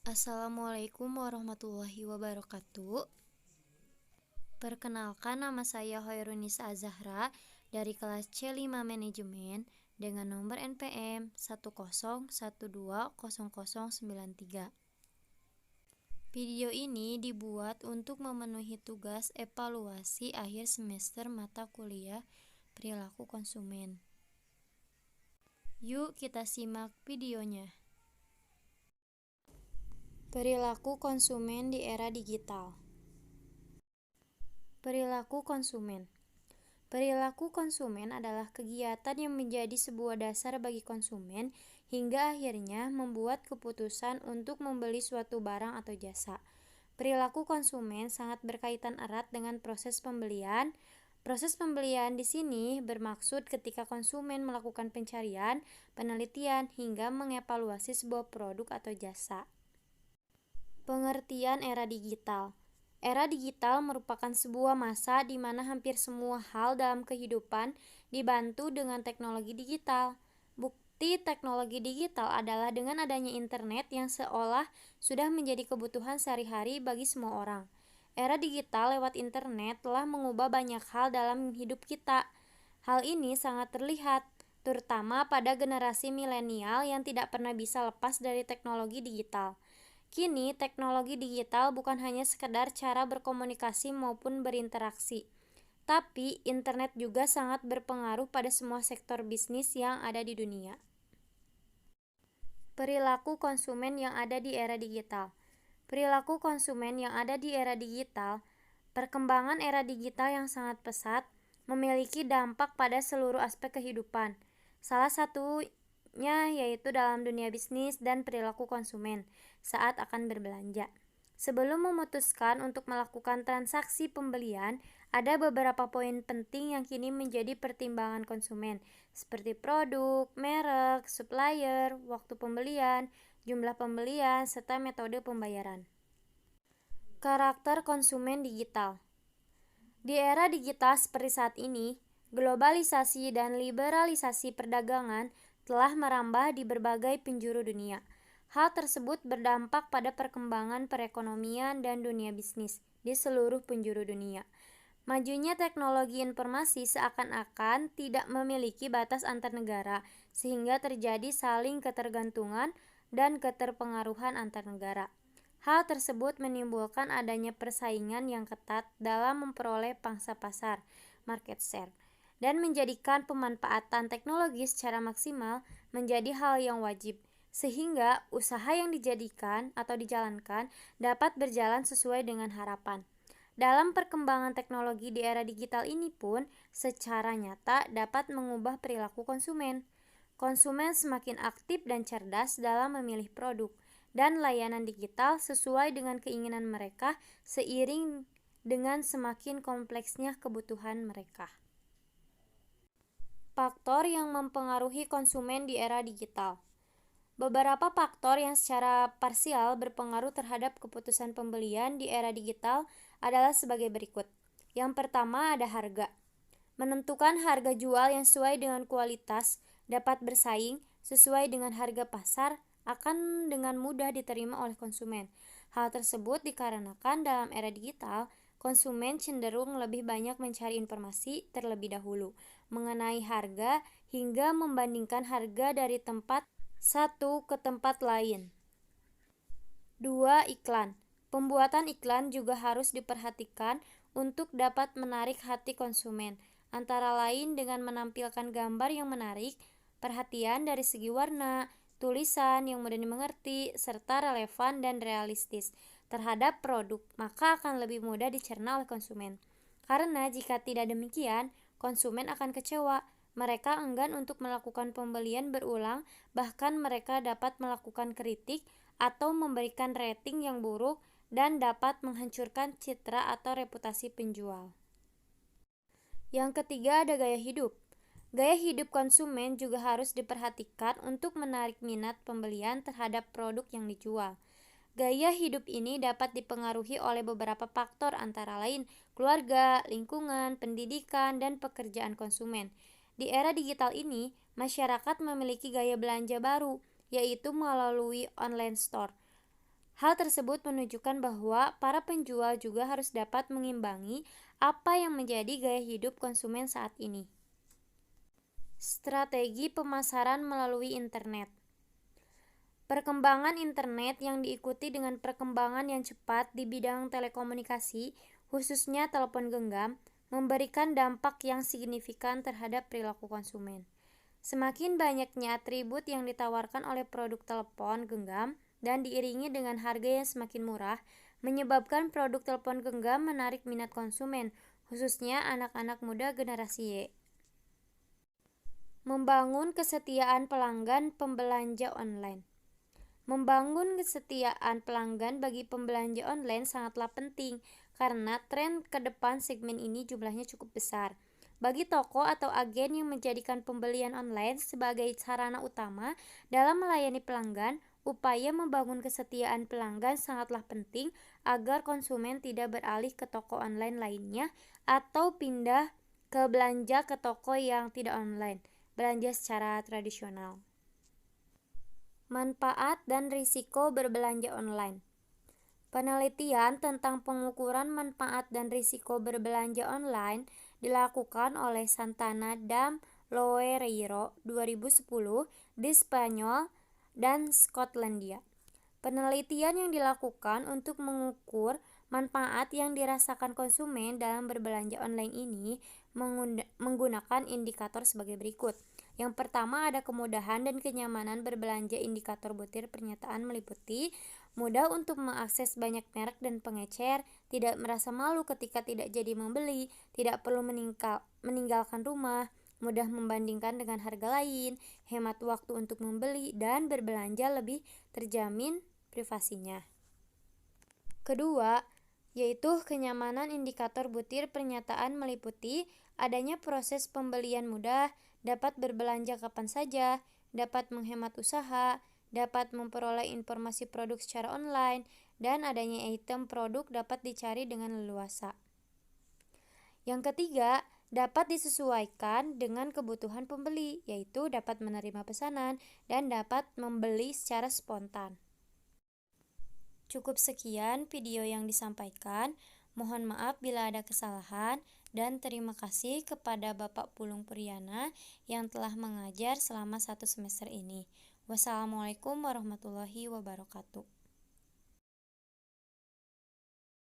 Assalamualaikum warahmatullahi wabarakatuh. Perkenalkan, nama saya Hoirunisa Azahra dari kelas C5 Manajemen dengan nomor NPM 101200093. Video ini dibuat untuk memenuhi tugas evaluasi akhir semester mata kuliah perilaku konsumen. Yuk kita simak videonya. Perilaku konsumen di era digital. Perilaku konsumen. Perilaku konsumen adalah kegiatan yang menjadi sebuah dasar bagi konsumen hingga akhirnya membuat keputusan untuk membeli suatu barang atau jasa. Perilaku konsumen sangat berkaitan erat dengan proses pembelian. Proses pembelian di sini bermaksud ketika konsumen melakukan pencarian, penelitian, hingga mengevaluasi sebuah produk atau jasa. Pengertian era digital. Era digital merupakan sebuah masa di mana hampir semua hal dalam kehidupan dibantu dengan teknologi digital. Bukti teknologi digital adalah dengan adanya internet yang seolah sudah menjadi kebutuhan sehari-hari bagi semua orang. Era digital lewat internet telah mengubah banyak hal dalam hidup kita. Hal ini sangat terlihat, terutama pada generasi milenial yang tidak pernah bisa lepas dari teknologi digital. Kini, teknologi digital bukan hanya sekedar cara berkomunikasi maupun berinteraksi, tapi internet juga sangat berpengaruh pada semua sektor bisnis yang ada di dunia. Perilaku konsumen yang ada di era digital. Perilaku konsumen yang ada di era digital, perkembangan era digital yang sangat pesat, memiliki dampak pada seluruh aspek kehidupan. Salah satunya yaitu dalam dunia bisnis dan perilaku konsumen saat akan berbelanja. Sebelum memutuskan untuk melakukan transaksi pembelian, ada beberapa poin penting yang kini menjadi pertimbangan konsumen, seperti produk, merek, supplier, waktu pembelian, jumlah pembelian, serta metode pembayaran. Karakter konsumen digital. Di era digital seperti saat ini, globalisasi dan liberalisasi perdagangan telah merambah di berbagai penjuru dunia. Hal tersebut berdampak pada perkembangan perekonomian dan dunia bisnis di seluruh penjuru dunia. Majunya teknologi informasi seakan-akan tidak memiliki batas antar negara, sehingga terjadi saling ketergantungan dan keterpengaruhan antar negara. Hal tersebut menimbulkan adanya persaingan yang ketat dalam memperoleh pangsa pasar, market share, dan menjadikan pemanfaatan teknologi secara maksimal menjadi hal yang wajib, sehingga usaha yang dijadikan atau dijalankan dapat berjalan sesuai dengan harapan. Dalam perkembangan teknologi di era digital ini pun secara nyata dapat mengubah perilaku konsumen. Konsumen semakin aktif dan cerdas dalam memilih produk dan layanan digital sesuai dengan keinginan mereka seiring dengan semakin kompleksnya kebutuhan mereka. Faktor yang mempengaruhi konsumen di era digital. Beberapa faktor yang secara parsial berpengaruh terhadap keputusan pembelian di era digital adalah sebagai berikut. Yang pertama ada harga. Menentukan harga jual yang sesuai dengan kualitas, dapat bersaing sesuai dengan harga pasar, akan dengan mudah diterima oleh konsumen. Hal tersebut dikarenakan dalam era digital, konsumen cenderung lebih banyak mencari informasi terlebih dahulu mengenai harga hingga membandingkan harga dari tempat satu ke tempat lain. 2. Iklan. Pembuatan iklan juga harus diperhatikan untuk dapat menarik hati konsumen, antara lain dengan menampilkan gambar yang menarik, perhatian dari segi warna, tulisan yang mudah dimengerti, serta relevan dan realistis terhadap produk, maka akan lebih mudah dicerna oleh konsumen. Karena jika tidak demikian, konsumen akan kecewa. Mereka enggan untuk melakukan pembelian berulang, bahkan mereka dapat melakukan kritik atau memberikan rating yang buruk dan dapat menghancurkan citra atau reputasi penjual. Yang ketiga ada gaya hidup. Gaya hidup konsumen juga harus diperhatikan untuk menarik minat pembelian terhadap produk yang dijual. Gaya hidup ini dapat dipengaruhi oleh beberapa faktor antara lain keluarga, lingkungan, pendidikan, dan pekerjaan konsumen. Di era digital ini, masyarakat memiliki gaya belanja baru, yaitu melalui online store. Hal tersebut menunjukkan bahwa para penjual juga harus dapat mengimbangi apa yang menjadi gaya hidup konsumen saat ini. Strategi pemasaran melalui internet. Perkembangan internet yang diikuti dengan perkembangan yang cepat di bidang telekomunikasi, khususnya telepon genggam, memberikan dampak yang signifikan terhadap perilaku konsumen. Semakin banyaknya atribut yang ditawarkan oleh produk telepon genggam dan diiringi dengan harga yang semakin murah, menyebabkan produk telepon genggam menarik minat konsumen, khususnya anak-anak muda generasi Y. Membangun kesetiaan pelanggan pembelanja online. Membangun kesetiaan pelanggan bagi pembelanja online sangatlah penting karena tren ke depan segmen ini jumlahnya cukup besar. Bagi toko atau agen yang menjadikan pembelian online sebagai sarana utama dalam melayani pelanggan, upaya membangun kesetiaan pelanggan sangatlah penting agar konsumen tidak beralih ke toko online lainnya atau pindah ke belanja ke toko yang tidak online, belanja secara tradisional. Manfaat dan risiko berbelanja online. Penelitian tentang pengukuran manfaat dan risiko berbelanja online dilakukan oleh Santana dan Loureiro 2010 di Spanyol dan Skotlandia. Penelitian yang dilakukan untuk mengukur manfaat yang dirasakan konsumen dalam berbelanja online ini menggunakan indikator sebagai berikut. Yang pertama ada kemudahan dan kenyamanan berbelanja. Indikator butir pernyataan meliputi mudah untuk mengakses banyak merek dan pengecer, tidak merasa malu ketika tidak jadi membeli, tidak perlu meninggalkan rumah, mudah membandingkan dengan harga lain, hemat waktu untuk membeli, dan berbelanja lebih terjamin privasinya. Kedua, yaitu kenyamanan. Indikator butir pernyataan meliputi adanya proses pembelian mudah, dapat berbelanja kapan saja, dapat menghemat usaha, dapat memperoleh informasi produk secara online, dan adanya item produk dapat dicari dengan leluasa. Yang ketiga, dapat disesuaikan dengan kebutuhan pembeli, yaitu dapat menerima pesanan dan dapat membeli secara spontan. Cukup sekian video yang disampaikan. Mohon maaf bila ada kesalahan dan terima kasih kepada Bapak Pulung Puriana yang telah mengajar selama 1 semester ini. Wassalamualaikum warahmatullahi wabarakatuh.